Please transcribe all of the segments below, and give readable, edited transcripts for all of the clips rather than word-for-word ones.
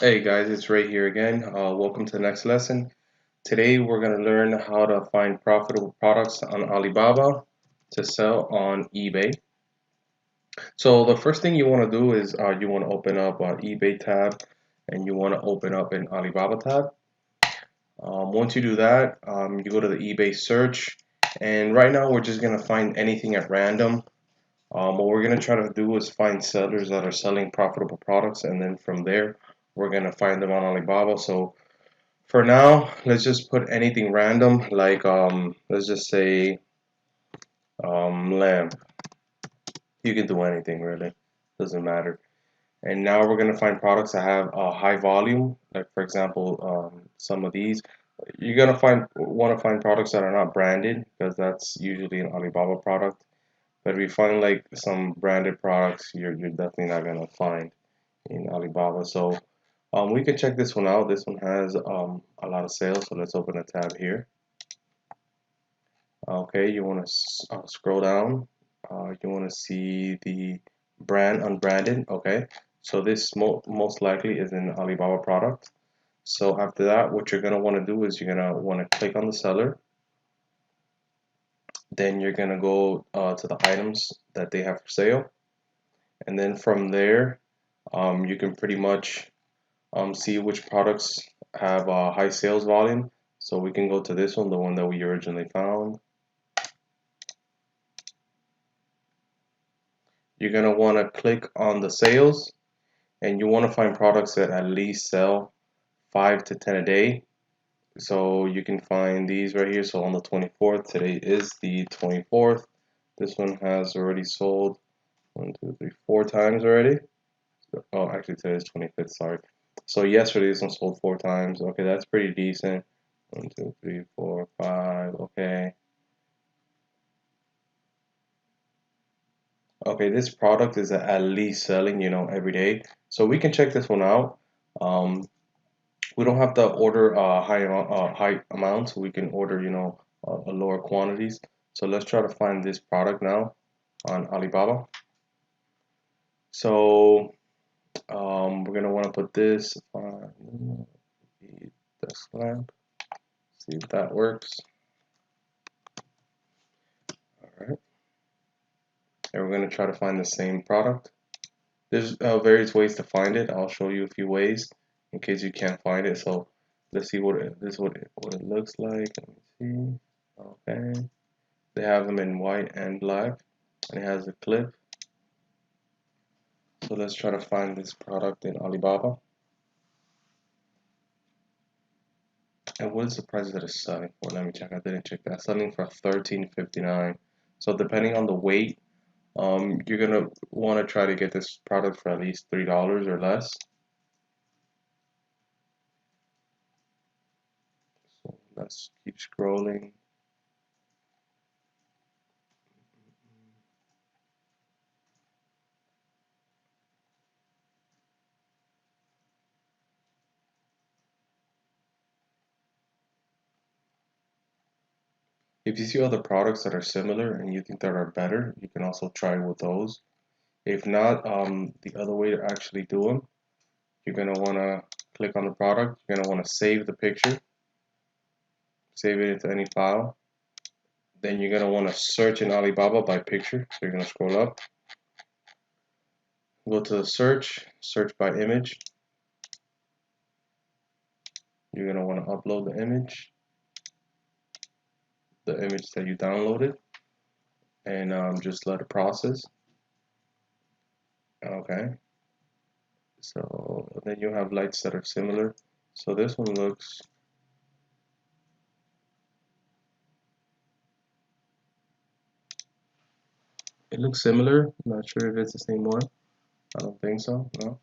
Hey guys, it's Ray here again. Welcome to the next lesson. Today we're going to learn how to find profitable products on Alibaba to sell on eBay. So the first thing you want to do is you want to open up an eBay tab and you want to open up an Alibaba tab. Once you do that, you go to the eBay search, and right now we're just going to find anything at random. What we're going to try to do is find sellers that are selling profitable products, and then from there we're going to find them on Alibaba. So for now, let's just put anything random, like let's just say lamp. You can do anything really, doesn't matter. And now we're gonna find products that have a high volume, like for example, some of these. You're gonna want to find products that are not branded because that's usually an Alibaba product. But if you find like some branded products, you're definitely not gonna find in Alibaba. So we can check this one out. This one has a lot of sales, so let's open a tab here. Okay, you want to scroll down. You want to see the brand unbranded. Okay, so this most likely is an Alibaba product. So after that, what you're going to want to do is you're going to want to click on the seller. Then you're going to go to the items that they have for sale. And then from there, you can pretty much see which products have a high sales volume. So we can go to this one, the one that we originally found. You're going to want to click on the sales, and you want to find products that at least sell 5 to 10 a day. So you can find these right here. So on the 24th, today is the 24th. This one has already sold 4 times already. Oh, actually today is 25th, sorry. So yesterday this one sold 4 times. Okay, that's pretty decent. 1, 2, 3, 4, 5. Okay. Okay, this product is at least selling, every day. So we can check this one out. Um, we don't have to order high amounts. We can order, a lower quantities. So let's try to find this product now on Alibaba. So we're gonna want to put this on the desk lamp. See if that works. All right, and we're gonna try to find the same product. There's various ways to find it. I'll show you a few ways in case you can't find it. So let's see what it looks like. Let me see. Okay, they have them in white and black, and it has a clip. So let's try to find this product in Alibaba. And what is the price that it's selling for? Let me check. I didn't check that. Selling for 13.59. So depending on the weight, you're gonna want to try to get this product for at least $3 or less. So let's keep scrolling. If you see other products that are similar and you think that are better, you can also try with those. If not, the other way to actually do them, you're gonna want to click on the product. You're gonna want to save the picture, save it into any file. Then you're gonna want to search in Alibaba by picture. So you're gonna scroll up, go to the search by image. You're gonna want to upload the image that you downloaded, and just let it process. Okay. So then you have lights that are similar. So this one looks similar. I'm not sure if it's the same one. I don't think so. No.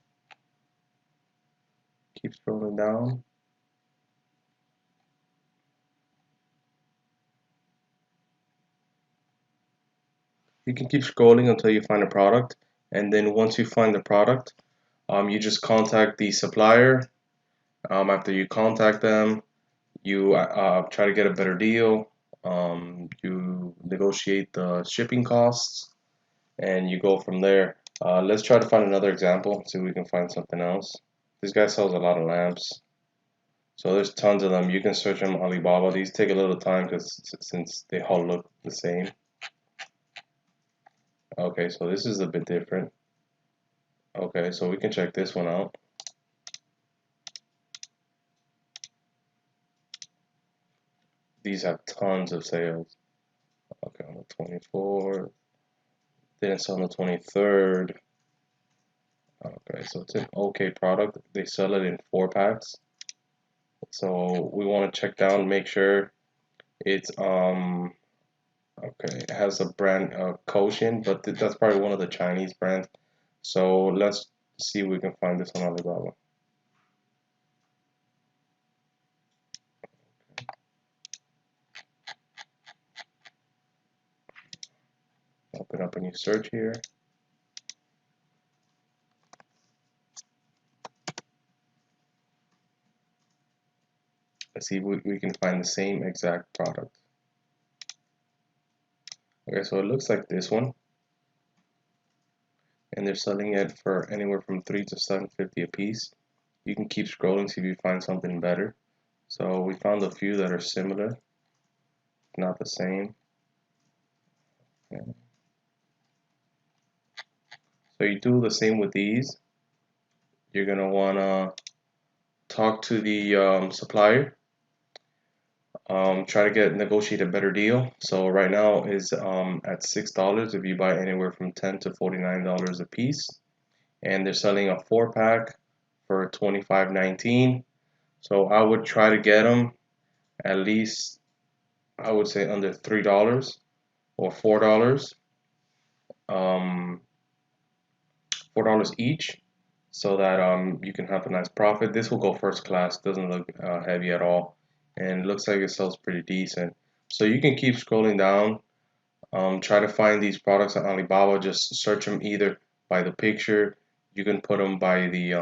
Keep scrolling down. You can keep scrolling until you find a product, and then once you find the product, you just contact the supplier. After you contact them, you try to get a better deal. You negotiate the shipping costs, and you go from there. Let's try to find another example, see if we can find something else. This guy sells a lot of lamps. So there's tons of them. You can search them on Alibaba. These take a little time because since they all look the same. Okay, so this is a bit different. Okay, so we can check this one out. These have tons of sales. Okay, on the 24th. Didn't sell on the 23rd. Okay, so it's an okay product. They sell it in 4 packs. So we want to check down, make sure it's okay. It has a brand Koshin, but that's probably one of the Chinese brands. So let's see if we can find this on Alibaba. Open up a new search here. Let's see if we can find the same exact product. Okay, so it looks like this one, and they're selling it for anywhere from 3 to 7.50 a piece. You can keep scrolling, see if you find something better. So we found a few that are similar, not the same. Okay. So you do the same with these. You're gonna wanna talk to the supplier, try to negotiate a better deal. So right now is at $6 if you buy anywhere from $10 to $49 a piece, and they're selling a 4 pack for $25.19. So I would try to get them at least, I would say, under $3 or $4, um, $4 each, so that you can have a nice profit. This will go first class, doesn't look heavy at all, and it looks like it sells pretty decent. So you can keep scrolling down, try to find these products on Alibaba. Just search them either by the picture. You can put them by the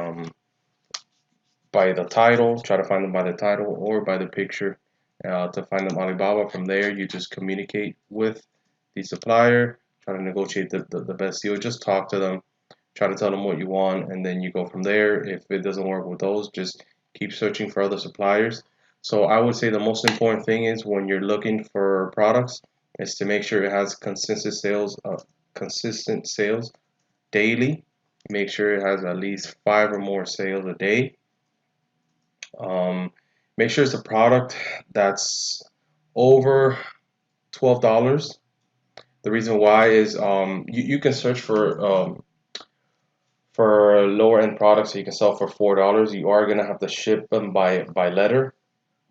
title. Try to find them by the title or by the picture to find them Alibaba. From there, you just communicate with the supplier. Try to negotiate the best deal. Just talk to them, try to tell them what you want, and then you go from there. If it doesn't work with those, just keep searching for other suppliers. So I would say the most important thing is when you're looking for products is to make sure it has consistent sales daily. Make sure it has at least 5 or more sales a day. Um, Make sure it's a product that's over $12. The reason why is you can search for lower end products that you can sell for $4. You are gonna have to ship them by letter,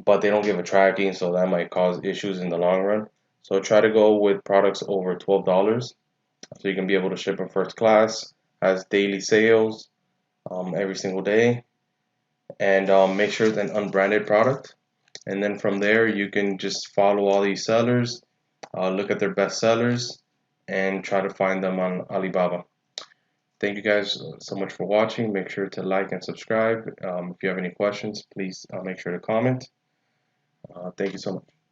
but they don't give a tracking, so that might cause issues in the long run. So try to go with products over $12, so you can be able to ship them first class. Has daily sales every single day, and make sure it's an unbranded product. And then from there, you can just follow all these sellers, look at their best sellers, and try to find them on Alibaba. Thank you guys so much for watching. Make sure to like and subscribe. If you have any questions, please make sure to comment. Thank you so much.